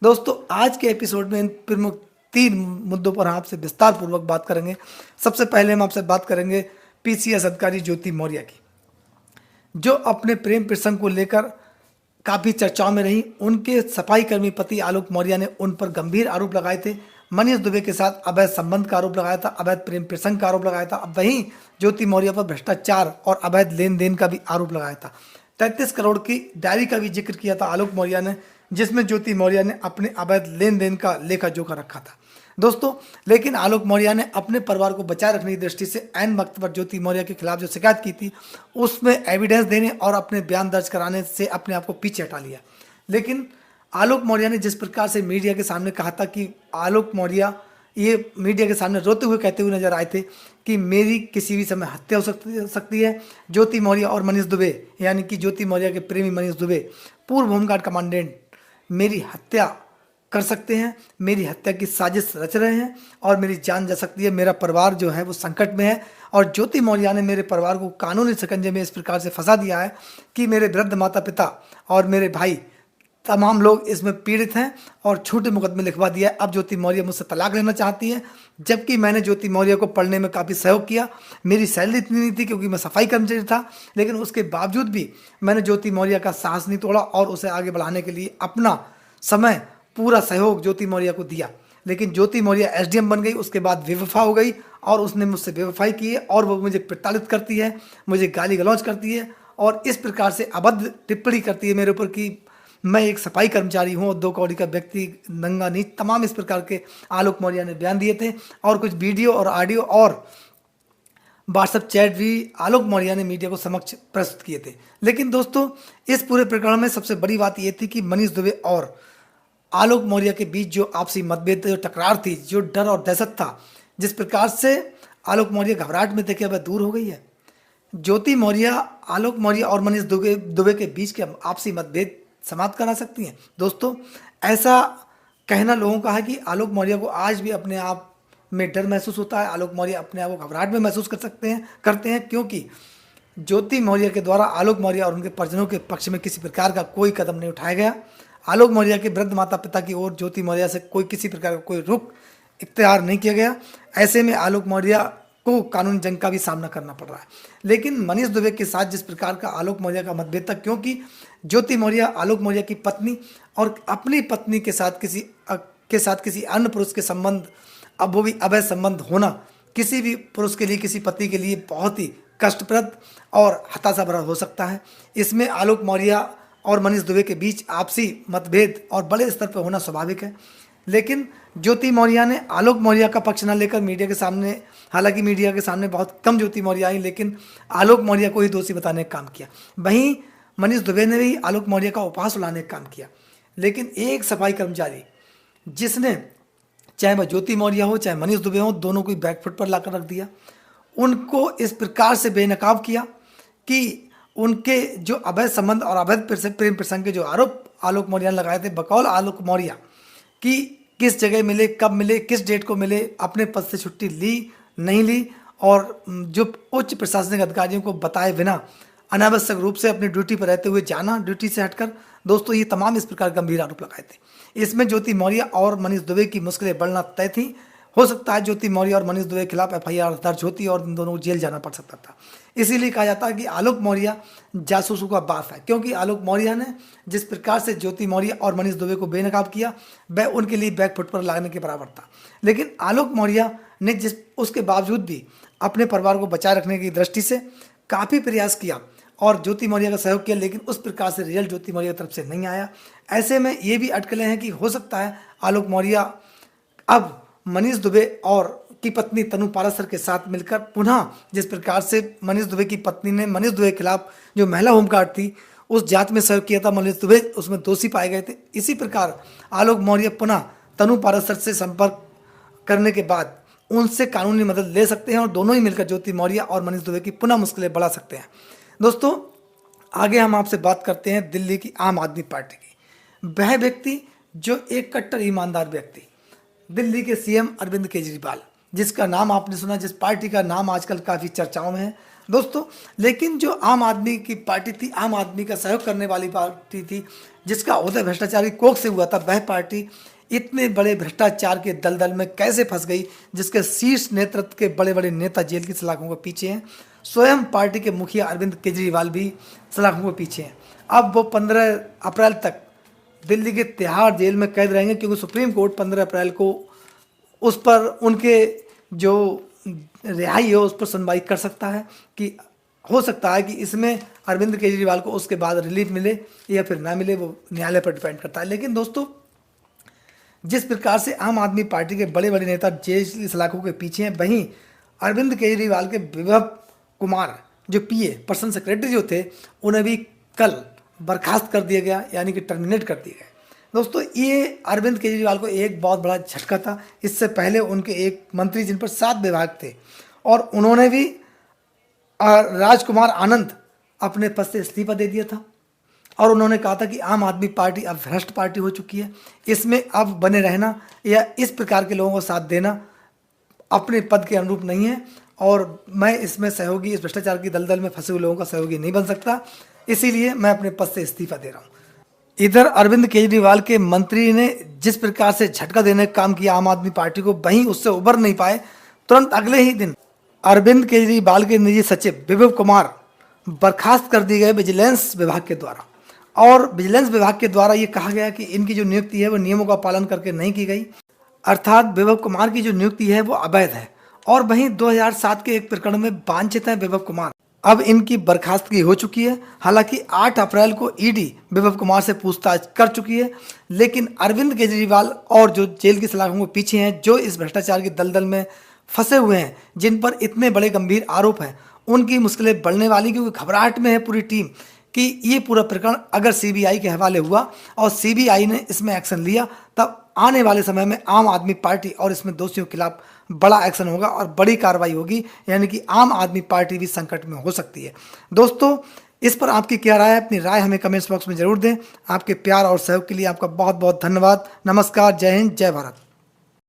दोस्तों आज के एपिसोड में इन प्रमुख 3 मुद्दों पर हम आपसे विस्तार पूर्वक बात करेंगे। सबसे पहले हम आपसे बात करेंगे पीसीएस अधिकारी ज्योति मौर्य की, जो अपने प्रेम प्रसंग को लेकर काफ़ी चर्चाओं में रही। उनके सफाई कर्मी पति आलोक मौर्य ने उन पर गंभीर आरोप लगाए थे। मनीष दुबे के साथ अवैध संबंध का आरोप लगाया था, अवैध प्रेम प्रसंग का आरोप लगाया था। अब वहीं ज्योति मौर्य पर भ्रष्टाचार और अवैध लेन देन का भी आरोप लगाया था। 33 करोड़ की डायरी का भी जिक्र किया था आलोक मौर्य ने, जिसमें ज्योति मौर्य ने अपने अवैध लेन देन का लेखा जोखा रखा था दोस्तों। लेकिन आलोक मौर्य ने अपने परिवार को बचाए रखने की दृष्टि से ऐन वक्त पर ज्योति मौर्य के खिलाफ जो शिकायत की थी, उसमें एविडेंस देने और अपने बयान दर्ज कराने से अपने आप को पीछे हटा लिया। लेकिन आलोक मौर्य ने जिस प्रकार से मीडिया के सामने कहा था कि आलोक मौर्य ये मीडिया के सामने रोते हुए कहते हुए नजर आए थे कि मेरी किसी भी समय हत्या हो सकती है। ज्योति मौर्य और मनीष दुबे, यानी कि ज्योति मौर्य के प्रेमी मनीष दुबे, पूर्व होमगार्ड कमांडेंट, मेरी हत्या कर सकते हैं, मेरी हत्या की साजिश रच रहे हैं और मेरी जान जा सकती है। मेरा परिवार जो है वो संकट में है और ज्योति मौर्य ने मेरे परिवार को कानूनी शिकंजे में इस प्रकार से फंसा दिया है कि मेरे वृद्ध माता पिता और मेरे भाई तमाम लोग इसमें पीड़ित हैं और झूठे मुकदमे लिखवा दिया है। अब ज्योति मौर्य मुझसे तलाक लेना चाहती है, जबकि मैंने ज्योति मौर्य को पढ़ने में काफ़ी सहयोग किया। मेरी सैलरी इतनी नहीं थी क्योंकि मैं सफाई कर्मचारी था, लेकिन उसके बावजूद भी मैंने ज्योति मौर्य का साहस नहीं तोड़ा और उसे आगे बढ़ाने के लिए अपना समय, पूरा सहयोग ज्योति मौर्य को दिया। लेकिन ज्योति मौर्य एसडीएम बन गई, उसके बाद बेवफा हो गई और उसने मुझसे बेवफाई की है और वो मुझे प्रताड़ित करती है, मुझे गाली गलौज करती है और इस प्रकार से अभद्र टिप्पणी करती है मेरे ऊपर कि मैं एक सफाई कर्मचारी हूँ और 2 कौड़ी का व्यक्ति, नंगा नीच, तमाम इस प्रकार के आलोक मौर्य ने बयान दिए थे और कुछ वीडियो और ऑडियो और व्हाट्सएप चैट भी आलोक मौर्य ने मीडिया को समक्ष प्रस्तुत किए थे। लेकिन दोस्तों इस पूरे प्रकरण में सबसे बड़ी बात यह थी कि मनीष दुबे और आलोक मौर्य के बीच जो आपसी मतभेद, जो टकरार थी, जो डर और दहशत था, जिस प्रकार से आलोक मौर्य घबराहट में थे कि वह दूर हो गई है। ज्योति मौर्य आलोक मौर्य और मनीष दुबे के बीच के आपसी मतभेद समाप्त करा सकती हैं। दोस्तों ऐसा कहना लोगों का है कि आलोक मौर्य को आज भी अपने आप में डर महसूस होता है, आलोक मौर्य अपने आप को घबराहट में महसूस करते हैं क्योंकि ज्योति मौर्य के द्वारा आलोक मौर्य और उनके परिजनों के पक्ष में किसी प्रकार का कोई कदम नहीं उठाया गया। आलोक मौर्य के वृद्ध माता पिता की ओर ज्योति मौर्य से कोई किसी प्रकार का कोई रुख इख्तियार नहीं किया गया। ऐसे में आलोक मौर्य को कानूनी जंग का भी सामना करना पड़ रहा है। लेकिन मनीष दुबे के साथ जिस प्रकार का आलोक मौर्य का मतभेद था, क्योंकि ज्योति मौर्य आलोक मौर्य की पत्नी और अपनी पत्नी के साथ किसी अन्य पुरुष के संबंध, अब वो भी अवैध संबंध होना, किसी भी पुरुष के लिए, किसी पति के लिए बहुत ही कष्टप्रद और हताशा भरा हो सकता है। इसमें आलोक मौर्य और मनीष दुबे के बीच आपसी मतभेद और बड़े स्तर पर होना स्वाभाविक है। लेकिन ज्योति मौर्य ने आलोक मौर्य का पक्ष न लेकर मीडिया के सामने, हालांकि मीडिया के सामने बहुत कम ज्योति मौर्य आई, लेकिन आलोक मौर्य को ही दोषी बताने का काम किया। वहीं मनीष दुबे ने भी आलोक मौर्य का उपहास उड़ाने का काम किया। लेकिन एक सफाई कर्मचारी जिसने, चाहे वह ज्योति मौर्य हो चाहे मनीष दुबे हो, दोनों को बैकफुट पर लाकर रख दिया, उनको इस प्रकार से बेनकाब किया कि उनके जो अवैध संबंध और अवैध प्रेम प्रसंग के जो आरोप आलोक मौर्य ने लगाए थे, बकौल आलोक मौर्य कि किस जगह मिले, कब मिले, किस डेट को मिले, अपने पद से छुट्टी ली नहीं ली और जो उच्च प्रशासनिक अधिकारियों को बताए बिना अनावश्यक रूप से अपनी ड्यूटी पर रहते हुए जाना, ड्यूटी से हटकर, दोस्तों ये तमाम इस प्रकार गंभीर आरोप लगाए थे। इसमें ज्योति मौर्य और मनीष दुबे की मुश्किलें बढ़ना तय थी। हो सकता है ज्योति मौर्य और मनीष दुबे के खिलाफ एफआईआर दर्ज होती और इन दोनों को जेल जाना पड़ सकता था। इसीलिए कहा जाता है कि आलोक मौर्य जासूसों का बाप है, क्योंकि आलोक मौर्य ने जिस प्रकार से ज्योति मौर्य और मनीष दुबे को बेनकाब किया, वह उनके लिए बैकफुट पर लागने के बराबर था। लेकिन आलोक मौर्य ने उसके बावजूद भी अपने परिवार को बचाए रखने की दृष्टि से काफ़ी प्रयास किया और ज्योति मौर्य का सहयोग किया, लेकिन उस प्रकार से रिजल्ट ज्योति मौर्य की तरफ से नहीं आया। ऐसे में ये भी अटकलें हैं कि हो सकता है आलोक मौर्य अब मनीष दुबे और की पत्नी तनु पाराशर के साथ मिलकर पुनः, जिस प्रकार से मनीष दुबे की पत्नी ने मनीष दुबे के खिलाफ जो महिला होमगार्ड थी उस जांच में सहयोग किया था, मनीष दुबे उसमें दोषी पाए गए थे। इसी प्रकार आलोक मौर्य पुनः तनु पाराशर से संपर्क करने के बाद उनसे कानूनी मदद ले सकते हैं और दोनों ही मिलकर ज्योति मौर्य और मनीष दुबे की पुनः मुश्किलें बढ़ा सकते हैं। दोस्तों आगे हम आपसे बात करते हैं दिल्ली की आम आदमी पार्टी की। वह व्यक्ति जो एक कट्टर ईमानदार व्यक्ति, दिल्ली के सीएम अरविंद केजरीवाल, जिसका नाम आपने सुना, जिस पार्टी का नाम आजकल काफ़ी चर्चाओं में है, दोस्तों। लेकिन जो आम आदमी की पार्टी थी, आम आदमी का सहयोग करने वाली पार्टी थी, जिसका उदय भ्रष्टाचार की कोख से हुआ था, वह पार्टी इतने बड़े भ्रष्टाचार के दलदल में कैसे फंस गई, जिसके शीर्ष नेतृत्व के बड़े बड़े नेता जेल की सलाखों के पीछे हैं। स्वयं पार्टी के मुखिया अरविंद केजरीवाल भी सलाखों के पीछे हैं। अब वो 15 अप्रैल तक दिल्ली के तिहाड़ जेल में कैद रहेंगे, क्योंकि सुप्रीम कोर्ट 15 अप्रैल को उस पर उनके जो रिहाई है उस पर सुनवाई कर सकता है कि हो सकता है कि इसमें अरविंद केजरीवाल को उसके बाद रिलीफ मिले या फिर ना मिले, वो न्यायालय पर डिपेंड करता है। लेकिन दोस्तों, जिस प्रकार से आम आदमी पार्टी के बड़े बड़े नेता जेल की सलाखों के पीछे हैं, वहीं अरविंद केजरीवाल के विभव कुमार जो पीए पर्सनल सेक्रेटरी जो थे, उन्हें भी कल बर्खास्त कर दिया गया, यानी कि टर्मिनेट कर दिया गया। दोस्तों, ये अरविंद केजरीवाल को एक बहुत बड़ा झटका था। इससे पहले उनके एक मंत्री जिन पर 7 विभाग थे, और उन्होंने भी राजकुमार आनंद अपने पद से इस्तीफा दे दिया था, और उन्होंने कहा था कि आम आदमी पार्टी अब भ्रष्ट पार्टी हो चुकी है, इसमें अब बने रहना या इस प्रकार के लोगों को साथ देना अपने पद के अनुरूप नहीं है, और मैं इसमें सहयोगी, इस भ्रष्टाचार की दलदल में फंसे हुए लोगों का सहयोगी नहीं बन सकता, इसीलिए मैं अपने पद से इस्तीफा दे रहा हूँ। इधर अरविंद केजरीवाल के मंत्री ने जिस प्रकार से झटका देने का काम किया आम आदमी पार्टी को, वहीं उससे उबर नहीं पाए। तुरंत अगले ही दिन अरविंद केजरीवाल के निजी सचिव विभव कुमार बर्खास्त कर दिए गए विजिलेंस विभाग के द्वारा, और विजिलेंस विभाग के द्वारा ये कहा गया कि इनकी जो नियुक्ति है वो नियमों का पालन करके नहीं की गई, अर्थात विभव कुमार की जो नियुक्ति है वो अवैध है। और वहीं 2007 के एक प्रकरण में वांछित है विभव कुमार। अब इनकी बर्खास्तगी हो चुकी है। हालांकि 8 अप्रैल को ईडी विभव कुमार से पूछताछ कर चुकी है, लेकिन अरविंद केजरीवाल और जो जेल की सलाखों के पीछे हैं, जो इस भ्रष्टाचार की दलदल में फंसे हुए हैं, जिन पर इतने बड़े गंभीर आरोप हैं, उनकी मुश्किलें बढ़ने वाली, क्योंकि घबराहट में है पूरी टीम कि ये पूरा प्रकरण अगर सीबीआई के हवाले हुआ और सीबीआई ने इसमें एक्शन लिया, तब आने वाले समय में आम आदमी पार्टी और इसमें दोषियों के खिलाफ बड़ा एक्शन होगा और बड़ी कार्रवाई होगी, यानी कि आम आदमी पार्टी भी संकट में हो सकती है। दोस्तों, इस पर आपकी क्या राय है? अपनी राय हमें कमेंट्स बॉक्स में जरूर दें। आपके प्यार और सहयोग के लिए आपका बहुत बहुत धन्यवाद। नमस्कार, जय हिंद, जय भारत।